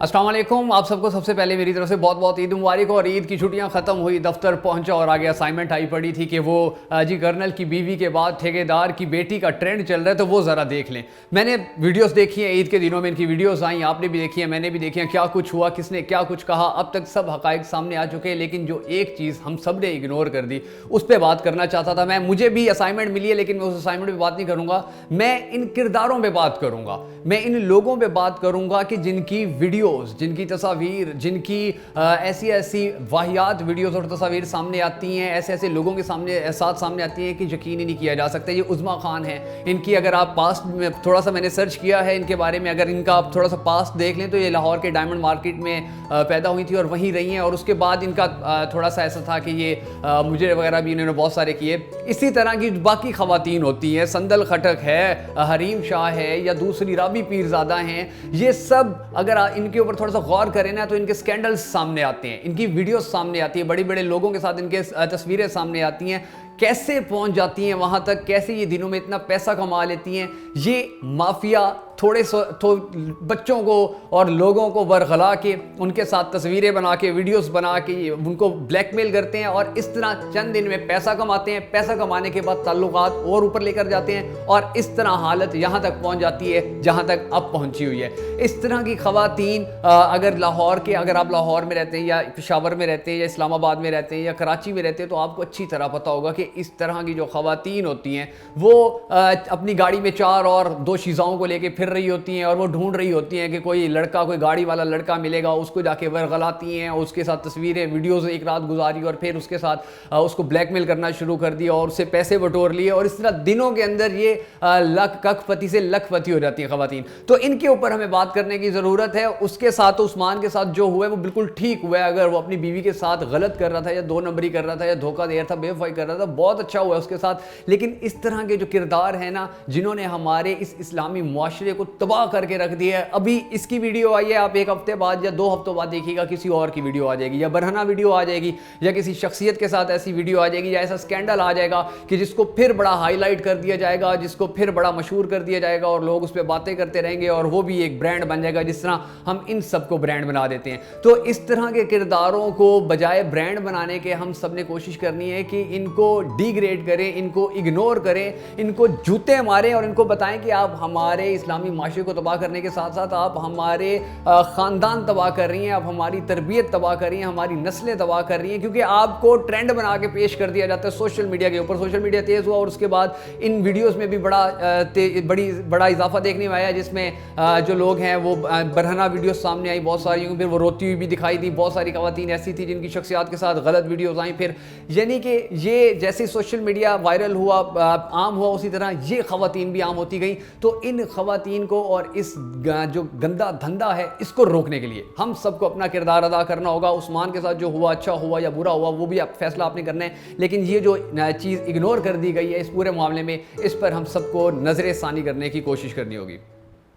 अस्सलाम वालेकुम। आप सबको सबसे पहले मेरी तरफ से बहुत बहुत ईद मुबारक। और ईद की छुट्टियां ख़त्म हुई, दफ्तर पहुंचा और आगे असाइनमेंट आई पड़ी थी कि वो जी कर्नल की बीवी के बाद ठेकेदार की बेटी का ट्रेंड चल रहा है, तो वो ज़रा देख लें। मैंने वीडियोस देखी हैं ईद के दिनों में, इनकी वीडियोस आई, आपने भी देखी हैं, मैंने भी देखी हैं, क्या कुछ हुआ, किसने क्या कुछ कहा, अब तक सब हक़ाइक़ सामने आ चुके हैं। लेकिन जो एक चीज़ हम सब ने इग्नोर कर दी, उस पर बात करना चाहता था मैं। मुझे भी असाइनमेंट मिली है, लेकिन मैं उस असाइनमेंट पर बात नहीं करूँगा। मैं इन किरदारों पर बात करूँगा, मैं इन लोगों पर बात करूँगा कि जिनकी वीडियोज़, जिनकी तस्वीर, जिनकी ऐसी ऐसी वाहियात वीडियोस और तस्वीर सामने आती हैं, ऐसे ऐसे लोगों के सामने आती हैं कि यकीन ही नहीं किया जा सकता। ये उज़्मा खान हैं। इनकी अगर आप पास्ट में थोड़ा सा मैंने सर्च किया है इनके बारे में, अगर इनका आप थोड़ा सा पास्ट देख लें तो ये लाहौर के डायमंड मार्केट में पैदा हुई थी और वहीं रही हैं। और उसके बाद इनका थोड़ा सा ऐसा था कि ये मुजरे वगैरह भी इन्होंने बहुत सारे किए। इसी तरह की बाकी ख़वातीन होती हैं, संदल खटक है, हरीम शाह है, या दूसरी राबी पीरज़ादा हैं, ये सब अगर इनके ऊपर थोड़ा सा गौर करें ना तो इनके स्कैंडल्स सामने आते हैं, इनकी वीडियोस सामने आती है, बड़े बड़े लोगों के साथ इनके तस्वीरें सामने आती हैं। कैसे पहुंच जाती हैं वहां तक, कैसे ये दिनों में इतना पैसा कमा लेती हैं। ये माफिया बच्चों को और लोगों को बरगला के उनके साथ तस्वीरें बना के, वीडियोस बना के उनको ब्लैकमेल करते हैं और इस तरह चंद दिन में पैसा कमाते हैं। पैसा कमाने के बाद ताल्लुकात और ऊपर लेकर जाते हैं और इस तरह हालत यहाँ तक पहुँच जाती है जहाँ तक अब पहुँची हुई है। इस तरह की ख़वातीन अगर आप लाहौर में रहते हैं या पेशावर में रहते हैं या इस्लामाबाद में रहते हैं या कराची में रहते हैं तो आपको अच्छी तरह पता होगा कि इस तरह की जो ख़वातीन होती हैं वो अपनी गाड़ी में 4 और 2 शीज़ाओं को लेके फिर रही होती हैं और वो ढूंढ रही होती हैं कि कोई लड़का, कोई गाड़ी वाला लड़का मिलेगा, उसको जाके वरगलाती हैं, उसके साथ तस्वीरें, वीडियोस एक रात गुजारी और फिर उसके साथ उसको ब्लैकमेल करना शुरू कर दिया और उससे पैसे बटोर लिए। और इस तरह दिनों के अंदर ये कखपति से लखपति हो जाती हैं ख़वातीन। तो इनके ऊपर हमें बात करने की ज़रूरत है। उसके साथ उस्मान के साथ जो हुआ है वो बिल्कुल ठीक हुआ है। अगर वो अपनी बीवी के साथ गलत कर रहा था या 2 नंबरी कर रहा था या धोखा दे रहा था, बेवफाई कर रहा था, बहुत अच्छा हुआ उसके साथ। लेकिन इस तरह के जो किरदार हैं ना, जिन्होंने हमारे इस इस्लामी मुआशरे को तबाह करके रख दिया है, अभी इसकी वीडियो आई है, आप 1 हफ्ते बाद या 2 हफ्तों बाद देखिएगा किसी और की वीडियो आ जाएगी, या बरहना वीडियो आ जाएगी, या किसी शख्सियत के साथ ऐसी वीडियो आ जाएगी, या ऐसा स्कैंडल आ जाएगा कि जिसको फिर बड़ा हाईलाइट कर दिया जाएगा, जिसको फिर बड़ा मशहूर कर दिया जाएगा और लोग उस पर बातें करते रहेंगे और वो भी एक ब्रांड बन जाएगा, जिस तरह हम इन सबको ब्रांड बना देते हैं। तो इस तरह के किरदारों को बजाय ब्रांड बनाने के हम सब ने कोशिश करनी है कि इनको डिग्रेड करें, इनको इग्नोर करें, इनको जूते मारें और इनको बताएं कि आप हमारे इस्लामी माशरे को तबाह करने के साथ साथ आप हमारे ख़ानदान तबाह कर रही हैं, आप हमारी तरबियत तबाह कर रही हैं, हमारी नस्लें तबाह कर रही हैं, क्योंकि आपको ट्रेंड बना के पेश कर दिया जाता है सोशल मीडिया के ऊपर। सोशल मीडिया तेज़ हुआ और उसके बाद इन वीडियोस में भी बड़ा इजाफा देखने में आया, जिसमें जो लोग हैं वो बरहना वीडियोस सामने आई बहुत सारी, फिर वो रोती हुई भी दिखाई दी। बहुत सारी ख़वातीन ऐसी थी जिनकी शख्सियात के साथ गलत वीडियोस आई। फिर यानी कि ये जैसे सोशल मीडिया वायरल हुआ, आम हुआ, उसी तरह ये ख़वातीन भी आम होती गई। तो इन ख़वातीन को और इस जो गंदा धंधा है इसको रोकने के लिए हम सबको अपना किरदार अदा करना होगा। उस्मान के साथ जो हुआ, अच्छा हुआ या बुरा हुआ, वो भी फैसला आपने करना है। लेकिन ये जो चीज़ इग्नोर कर दी गई है इस पूरे मामले में, इस पर हम सबको नज़र सानी करने की कोशिश करनी होगी।